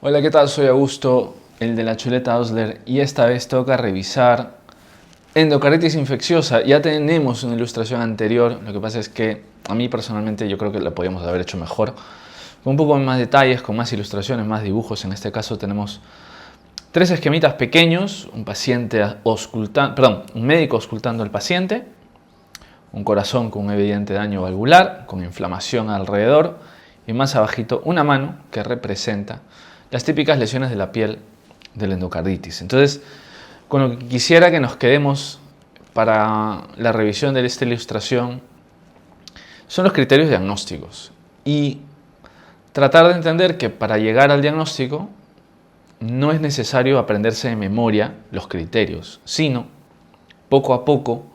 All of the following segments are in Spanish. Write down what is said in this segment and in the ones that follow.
Hola, ¿qué tal? Soy Augusto, el de la chuleta Osler, y esta vez toca revisar endocarditis infecciosa. Ya tenemos una ilustración anterior, lo que pasa es que a mí personalmente yo creo que la podríamos haber hecho mejor, con un poco más detalles, con más ilustraciones, más dibujos. En este caso tenemos tres esquemitas pequeños, un médico auscultando al paciente, un corazón con un evidente daño valvular, con inflamación alrededor, y más abajito una mano que representa las típicas lesiones de la piel de la endocarditis. Entonces, con lo que quisiera que nos quedemos para la revisión de esta ilustración son los criterios diagnósticos y tratar de entender que para llegar al diagnóstico no es necesario aprenderse de memoria los criterios, sino poco a poco,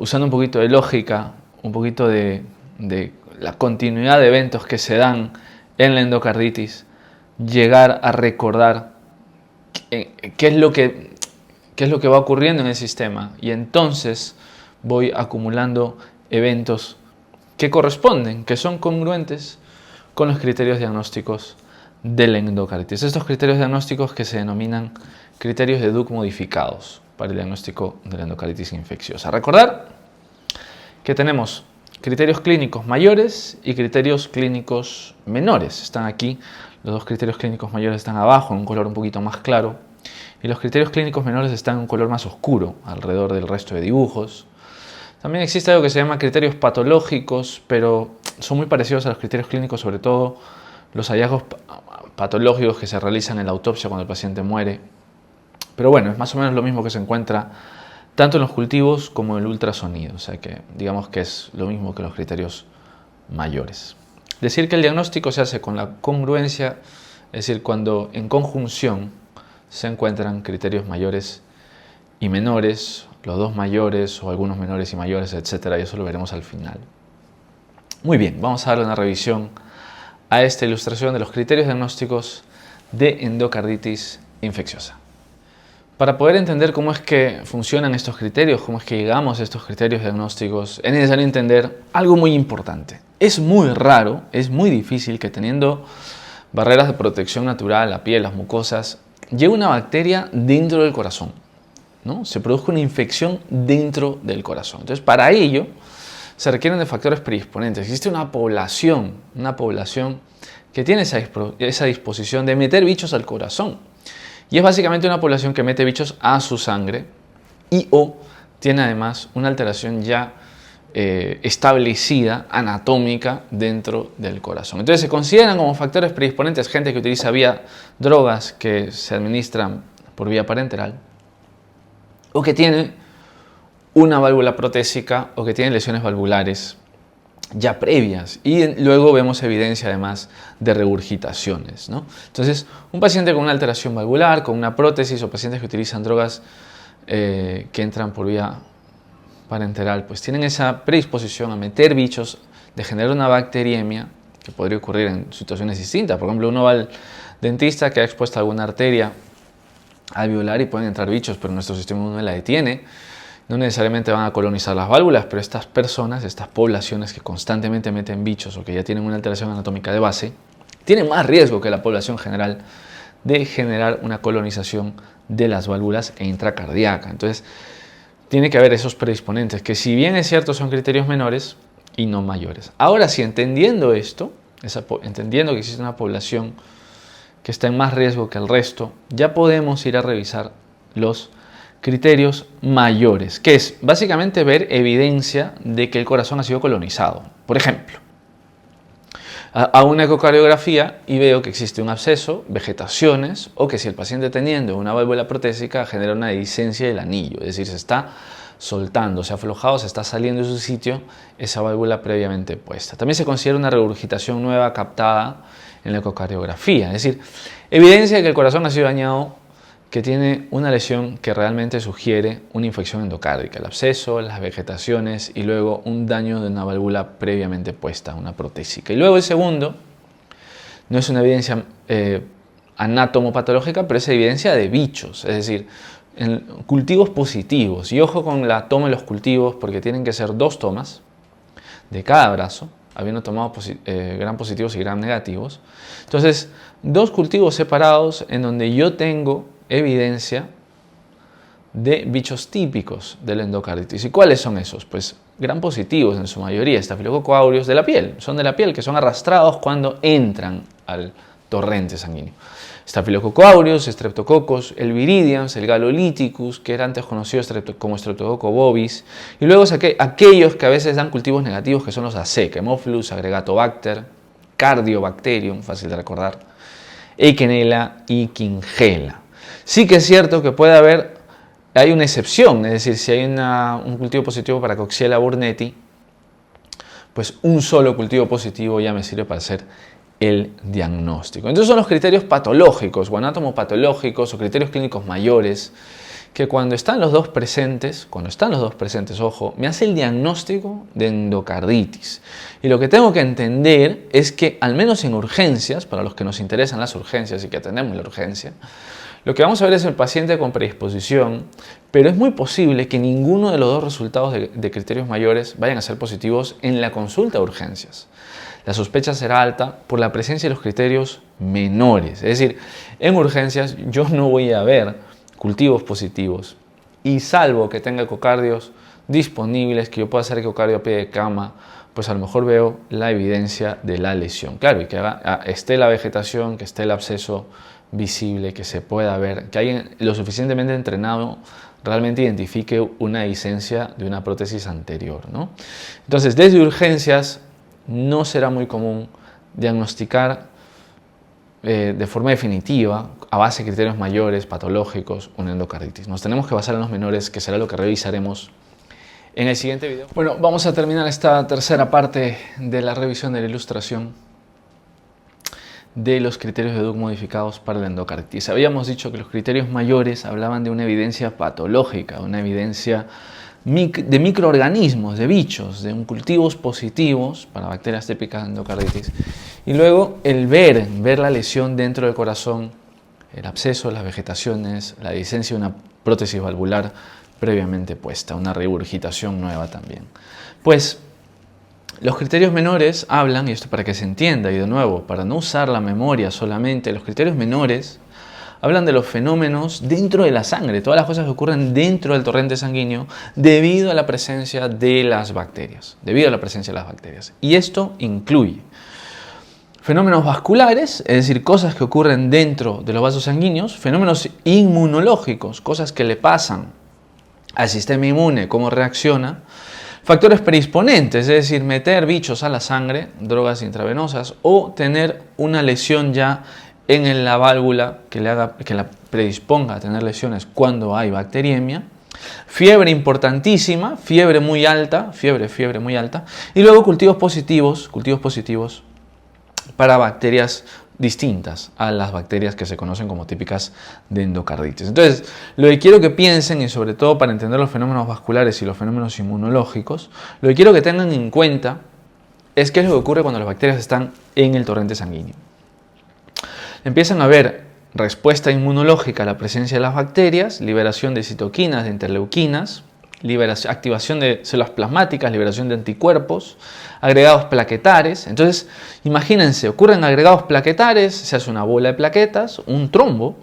usando un poquito de lógica, un poquito de la continuidad de eventos que se dan en la endocarditis, llegar a recordar qué es lo que va ocurriendo en el sistema, y entonces voy acumulando eventos que corresponden, que son congruentes con los criterios diagnósticos de la endocarditis. Estos criterios diagnósticos que se denominan criterios de Duke modificados para el diagnóstico de la endocarditis infecciosa. Recordar que tenemos criterios clínicos mayores y criterios clínicos menores. Están aquí, los dos criterios clínicos mayores están abajo en un color un poquito más claro, y los criterios clínicos menores están en un color más oscuro alrededor del resto de dibujos. También existe algo que se llama criterios patológicos, pero son muy parecidos a los criterios clínicos, sobre todo los hallazgos patológicos que se realizan en la autopsia cuando el paciente muere. Pero bueno, es más o menos lo mismo que se encuentra tanto en los cultivos como en el ultrasonido, o sea que digamos que es lo mismo que los criterios mayores. Decir que el diagnóstico se hace con la congruencia, es decir, cuando en conjunción se encuentran criterios mayores y menores, los dos mayores o algunos menores y mayores, etcétera, y eso lo veremos al final. Muy bien, vamos a darle una revisión a esta ilustración de los criterios diagnósticos de endocarditis infecciosa. Para poder entender cómo es que funcionan estos criterios, cómo es que llegamos a estos criterios diagnósticos, es necesario entender algo muy importante. Es muy raro, es muy difícil que teniendo barreras de protección natural, la piel, las mucosas, llegue una bacteria dentro del corazón, ¿no? Se produzca una infección dentro del corazón. Entonces, para ello se requieren de factores predisponentes. Existe una población que tiene esa disposición de meter bichos al corazón. Y es básicamente una población que mete bichos a su sangre o tiene además una alteración ya establecida, anatómica, dentro del corazón. Entonces se consideran como factores predisponentes gente que utiliza drogas que se administran por vía parenteral, o que tiene una válvula protésica, o que tiene lesiones valvulares ya previas, y luego vemos evidencia además de regurgitaciones, ¿no? Entonces, un paciente con una alteración valvular, con una prótesis, o pacientes que utilizan drogas que entran por vía parenteral, pues tienen esa predisposición a meter bichos, de generar una bacteriemia que podría ocurrir en situaciones distintas. Por ejemplo, uno va al dentista que ha expuesto alguna arteria alveolar y pueden entrar bichos, pero nuestro sistema inmune la detiene. No necesariamente van a colonizar las válvulas, pero estas personas, estas poblaciones que constantemente meten bichos o que ya tienen una alteración anatómica de base, tienen más riesgo que la población general de generar una colonización de las válvulas e intracardíaca. Entonces, tiene que haber esos predisponentes, que si bien es cierto son criterios menores y no mayores. Ahora sí, entendiendo esto, entendiendo que existe una población que está en más riesgo que el resto, ya podemos ir a revisar los criterios mayores, que es básicamente ver evidencia de que el corazón ha sido colonizado. Por ejemplo, hago una ecocardiografía y veo que existe un absceso, vegetaciones, o que si el paciente teniendo una válvula protésica genera una dehiscencia del anillo, es decir, se está soltando, se ha aflojado, se está saliendo de su sitio esa válvula previamente puesta. También se considera una regurgitación nueva captada en la ecocardiografía, es decir, evidencia de que el corazón ha sido dañado, que tiene una lesión que realmente sugiere una infección endocárdica, el absceso, las vegetaciones y luego un daño de una válvula previamente puesta, una protésica. Y luego el segundo, no es una evidencia anatomopatológica, pero es evidencia de bichos, es decir, en cultivos positivos. Y ojo con la toma de los cultivos, porque tienen que ser 2 tomas de cada brazo, habiendo tomado gram positivos y gram negativos. Entonces, dos cultivos separados en donde yo tengo evidencia de bichos típicos de la endocarditis. ¿Y cuáles son esos? Pues gram positivos en su mayoría, Staphylococcus aureus de la piel, son de la piel, que son arrastrados cuando entran al torrente sanguíneo. Staphylococcus aureus, Streptococcus, el Viridians, el Galolyticus, que era antes conocido como Streptococcus bovis, y luego aquellos que a veces dan cultivos negativos, que son los AC, Haemophilus, Aggregatobacter, Cardiobacterium, fácil de recordar, Eikenella y Kingella. Sí que es cierto que hay una excepción, es decir, si hay un cultivo positivo para Coxiella burnetii, pues un solo cultivo positivo ya me sirve para hacer el diagnóstico. Entonces son los criterios patológicos o anatomopatológicos o criterios clínicos mayores que cuando están los dos presentes, ojo, me hace el diagnóstico de endocarditis. Y lo que tengo que entender es que, al menos en urgencias, para los que nos interesan las urgencias y que atendemos la urgencia, lo que vamos a ver es el paciente con predisposición, pero es muy posible que ninguno de los dos resultados de criterios mayores vayan a ser positivos en la consulta de urgencias. La sospecha será alta por la presencia de los criterios menores. Es decir, en urgencias yo no voy a ver cultivos positivos y salvo que tenga ecocardios disponibles, que yo pueda hacer ecocardio a pie de cama, pues a lo mejor veo la evidencia de la lesión. Claro, y que esté la vegetación, que esté el absceso visible, que se pueda ver, que alguien lo suficientemente entrenado realmente identifique una dehiscencia de una prótesis anterior, ¿no? Entonces, desde urgencias no será muy común diagnosticar de forma definitiva, a base de criterios mayores, patológicos, una endocarditis. Nos tenemos que basar en los menores, que será lo que revisaremos en el siguiente video. Bueno, vamos a terminar esta tercera parte de la revisión de la ilustración de los criterios de Duke modificados para la endocarditis. Habíamos dicho que los criterios mayores hablaban de una evidencia patológica, una evidencia de microorganismos, de bichos, de cultivos positivos para bacterias típicas de endocarditis. Y luego el ver la lesión dentro del corazón, el absceso, las vegetaciones, la dehiscencia de una prótesis valvular previamente puesta, una regurgitación nueva también. Pues los criterios menores hablan, y esto para que se entienda, y de nuevo, para no usar la memoria solamente, los criterios menores hablan de los fenómenos dentro de la sangre, todas las cosas que ocurren dentro del torrente sanguíneo debido a la presencia de las bacterias, Y esto incluye fenómenos vasculares, es decir, cosas que ocurren dentro de los vasos sanguíneos, fenómenos inmunológicos, cosas que le pasan al sistema inmune, cómo reacciona, factores predisponentes, es decir, meter bichos a la sangre, drogas intravenosas, o tener una lesión ya en la válvula que la predisponga a tener lesiones cuando hay bacteriemia, fiebre importantísima, fiebre muy alta, y luego cultivos positivos para bacterias distintas a las bacterias que se conocen como típicas de endocarditis. Entonces, lo que quiero que piensen, y sobre todo para entender los fenómenos vasculares y los fenómenos inmunológicos, lo que quiero que tengan en cuenta es qué es lo que ocurre cuando las bacterias están en el torrente sanguíneo. Empiezan a haber respuesta inmunológica a la presencia de las bacterias, liberación de citoquinas, de interleuquinas, activación de células plasmáticas, liberación de anticuerpos, agregados plaquetares. Entonces, imagínense, ocurren agregados plaquetares, se hace una bola de plaquetas, un trombo,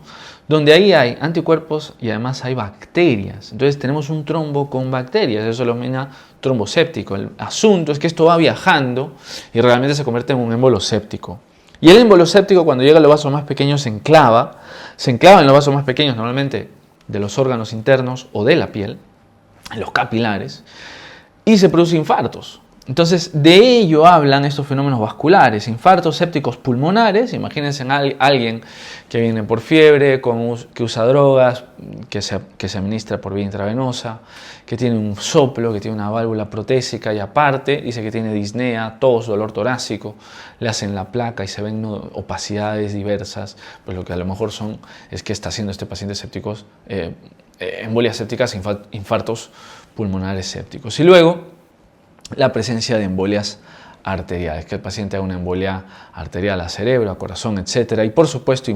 donde ahí hay anticuerpos y además hay bacterias. Entonces tenemos un trombo con bacterias, eso lo denomina trombo séptico. El asunto es que esto va viajando y realmente se convierte en un émbolo séptico. Y el émbolo séptico, cuando llega a los vasos más pequeños, se enclava en los vasos más pequeños, normalmente de los órganos internos o de la piel, en los capilares, y se produce infartos. Entonces, de ello hablan estos fenómenos vasculares, infartos sépticos pulmonares. Imagínense en alguien que viene por fiebre, que usa drogas, que se administra por vía intravenosa, que tiene un soplo, que tiene una válvula protésica y aparte dice que tiene disnea, tos, dolor torácico, le hacen la placa y se ven opacidades diversas. Pues lo que a lo mejor es que está haciendo este paciente sépticos, embolias sépticas, infartos pulmonares sépticos. Y luego la presencia de embolias arteriales, que el paciente haga una embolia arterial a cerebro, a corazón, etc. Y por supuesto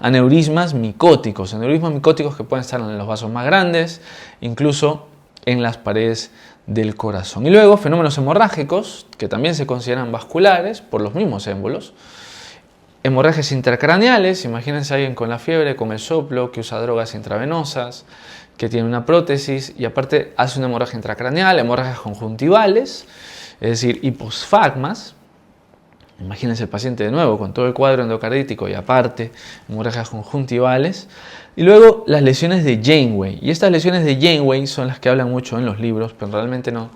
aneurismas micóticos que pueden estar en los vasos más grandes, incluso en las paredes del corazón. Y luego fenómenos hemorrágicos, que también se consideran vasculares por los mismos émbolos. Hemorragias intracraneales, imagínense a alguien con la fiebre, con el soplo, que usa drogas intravenosas, que tiene una prótesis y aparte hace una hemorragia intracraneal, hemorragias conjuntivales, es decir, hiposfagmas. Imagínense el paciente de nuevo con todo el cuadro endocardítico y aparte hemorragias conjuntivales. Y luego las lesiones de Janeway. Y estas lesiones de Janeway son las que hablan mucho en los libros, pero realmente no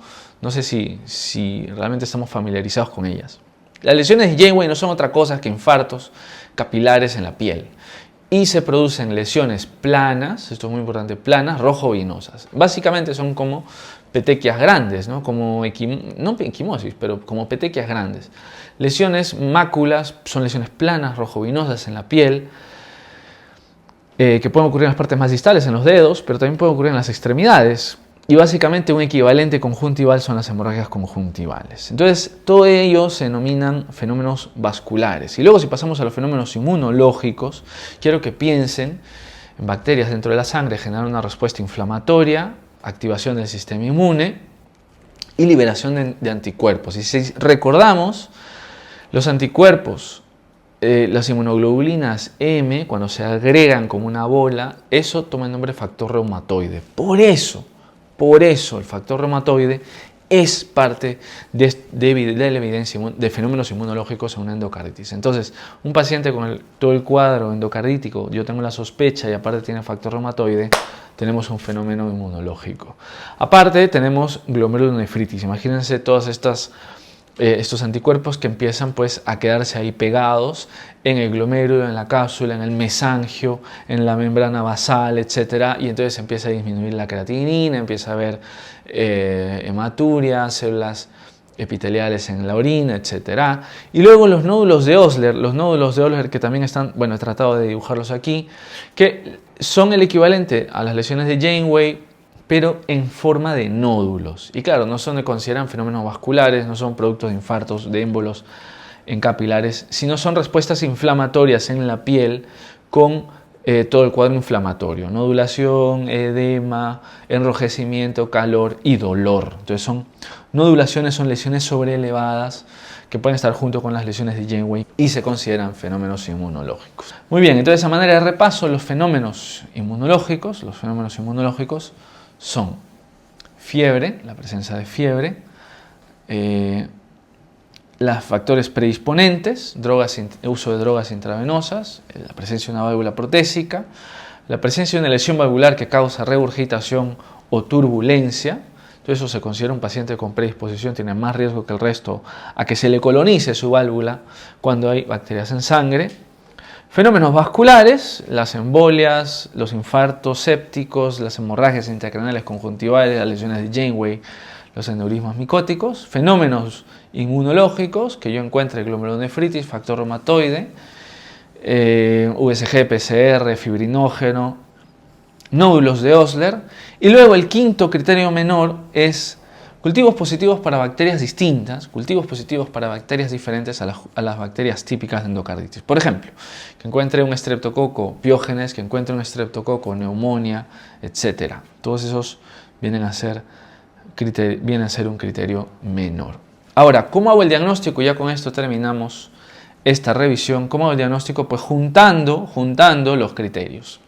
sé si realmente estamos familiarizados con ellas. Las lesiones de Janeway no son otra cosa que infartos capilares en la piel. Y se producen lesiones planas, esto es muy importante, planas, rojo-venosas. Básicamente son como petequias grandes, ¿no? Como no equimosis, pero como petequias grandes. Lesiones, máculas, son lesiones planas, rojo-venosas en la piel, que pueden ocurrir en las partes más distales, en los dedos, pero también pueden ocurrir en las extremidades. Y básicamente un equivalente conjuntival son las hemorragias conjuntivales. Entonces, todo ello se denominan fenómenos vasculares. Y luego, si pasamos a los fenómenos inmunológicos, quiero que piensen en bacterias dentro de la sangre, generar una respuesta inflamatoria, activación del sistema inmune y liberación de anticuerpos. Y si recordamos, los anticuerpos, las inmunoglobulinas M, cuando se agregan como una bola, eso toma el nombre de factor reumatoide. Por eso el factor reumatoide es parte de la evidencia de fenómenos inmunológicos en una endocarditis. Entonces, un paciente con todo el cuadro endocardítico, yo tengo la sospecha y aparte tiene factor reumatoide, tenemos un fenómeno inmunológico. Aparte, tenemos glomerulonefritis. Imagínense todas estos anticuerpos que empiezan pues a quedarse ahí pegados en el glomérulo, en la cápsula, en el mesangio, en la membrana basal, etc. Y entonces empieza a disminuir la creatinina, empieza a haber hematuria, células epiteliales en la orina, etc. Y luego los nódulos de Osler que también están, bueno, he tratado de dibujarlos aquí, que son el equivalente a las lesiones de Janeway, pero en forma de nódulos. Y claro, no se consideran fenómenos vasculares, no son productos de infartos, de émbolos en capilares, sino son respuestas inflamatorias en la piel con todo el cuadro inflamatorio, nodulación, edema, enrojecimiento, calor y dolor. Entonces nodulaciones son lesiones sobreelevadas que pueden estar junto con las lesiones de Janeway y se consideran fenómenos inmunológicos. Muy bien, entonces a manera de repaso, los fenómenos inmunológicos son fiebre, la presencia de fiebre, los factores predisponentes, uso de drogas intravenosas, la presencia de una válvula protésica, la presencia de una lesión valvular que causa regurgitación o turbulencia. Entonces eso se considera un paciente con predisposición, tiene más riesgo que el resto a que se le colonice su válvula cuando hay bacterias en sangre. Fenómenos vasculares, las embolias, los infartos sépticos, las hemorragias intracraneales conjuntivales, las lesiones de Janeway, los aneurismas micóticos. Fenómenos inmunológicos, que yo encuentre glomerulonefritis, factor reumatoide, VSG, PCR, fibrinógeno, nódulos de Osler. Y luego el quinto criterio menor es cultivos positivos para bacterias distintas, cultivos positivos para bacterias diferentes a las bacterias típicas de endocarditis. Por ejemplo, que encuentre un estreptococo piógenes, que encuentre un estreptococo neumonía, etc. Todos esos vienen a ser un criterio menor. Ahora, ¿cómo hago el diagnóstico? Ya con esto terminamos esta revisión. ¿Cómo hago el diagnóstico? Pues juntando los criterios.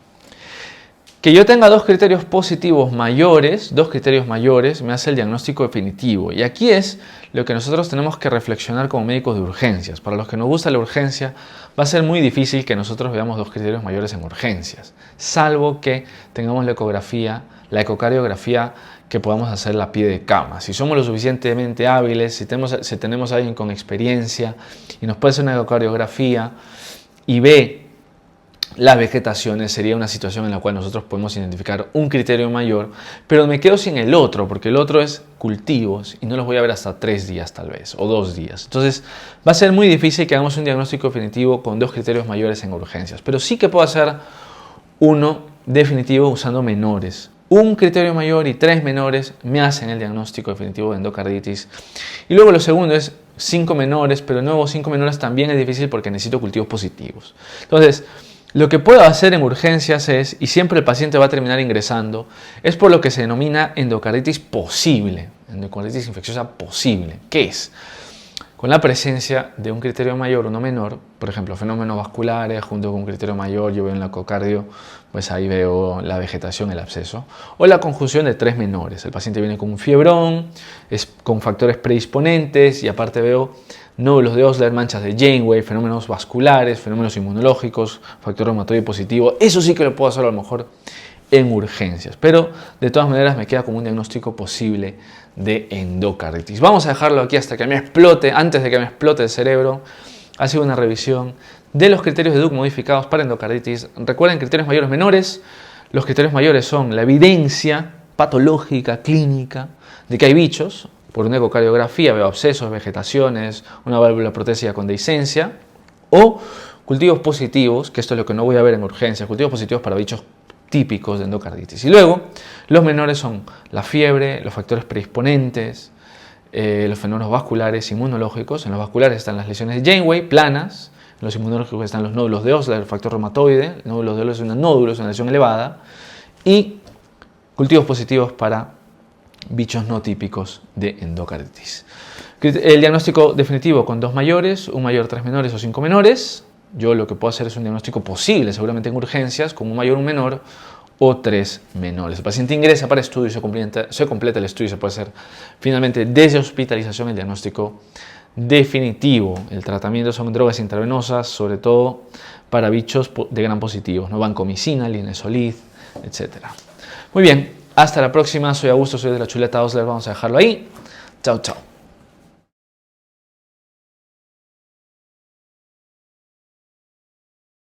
Que yo tenga dos criterios mayores, me hace el diagnóstico definitivo. Y aquí es lo que nosotros tenemos que reflexionar como médicos de urgencias. Para los que nos gusta la urgencia, va a ser muy difícil que nosotros veamos dos criterios mayores en urgencias, salvo que tengamos la ecocardiografía que podamos hacer a pie de cama. Si somos lo suficientemente hábiles, si tenemos a alguien con experiencia y nos puede hacer una ecocardiografía y ve las vegetaciones, sería una situación en la cual nosotros podemos identificar un criterio mayor, pero me quedo sin el otro, porque el otro es cultivos y no los voy a ver hasta 3 días tal vez, o 2 días. Entonces va a ser muy difícil que hagamos un diagnóstico definitivo con dos criterios mayores en urgencias, pero sí que puedo hacer uno definitivo usando menores. Un criterio mayor y 3 menores me hacen el diagnóstico definitivo de endocarditis. Y luego lo segundo es 5 menores, pero de nuevo 5 menores también es difícil porque necesito cultivos positivos. Entonces, Lo que puedo hacer en urgencias es, y siempre el paciente va a terminar ingresando, es por lo que se denomina endocarditis posible, endocarditis infecciosa posible. ¿Qué es? Con la presencia de un criterio mayor o uno menor, por ejemplo, fenómenos vasculares, junto con un criterio mayor, yo veo en el ecocardio, pues ahí veo la vegetación, el absceso, o la conjunción de 3 menores. El paciente viene con un fiebrón, con factores predisponentes, y aparte veo nódulos de Osler, manchas de Janeway, fenómenos vasculares, fenómenos inmunológicos, factor reumatoide positivo. Eso sí que lo puedo hacer a lo mejor en urgencias, pero de todas maneras me queda como un diagnóstico posible de endocarditis. Vamos a dejarlo aquí hasta que me explote, antes de que me explote el cerebro. Ha sido una revisión de los criterios de Duke modificados para endocarditis. Recuerden, criterios mayores menores. Los criterios mayores son la evidencia patológica, clínica, de que hay bichos. Por una ecocardiografía veo abscesos, vegetaciones, una válvula protésica con dehiscencia, o cultivos positivos, que esto es lo que no voy a ver en urgencias, cultivos positivos para bichos típicos de endocarditis. Y luego, los menores son la fiebre, los factores predisponentes, los fenómenos vasculares, inmunológicos. En los vasculares están las lesiones de Janeway, planas. En los inmunológicos están los nódulos de Osler, el factor reumatoide. El nódulo de Osler es una lesión elevada. Y cultivos positivos para bichos no típicos de endocarditis. El diagnóstico definitivo con 2 mayores, un mayor, 3 menores o 5 menores. Yo lo que puedo hacer es un diagnóstico posible, seguramente en urgencias, con un mayor, un menor o 3 menores. El paciente ingresa para estudio y se completa el estudio y se puede hacer finalmente desde hospitalización el diagnóstico definitivo. El tratamiento son drogas intravenosas, sobre todo para bichos de gram positivos, ¿no? Vancomicina, linezolid, etc. Muy bien, hasta la próxima. Soy Augusto, soy de la Chuleta Osler. Vamos a dejarlo ahí. Chao, chao.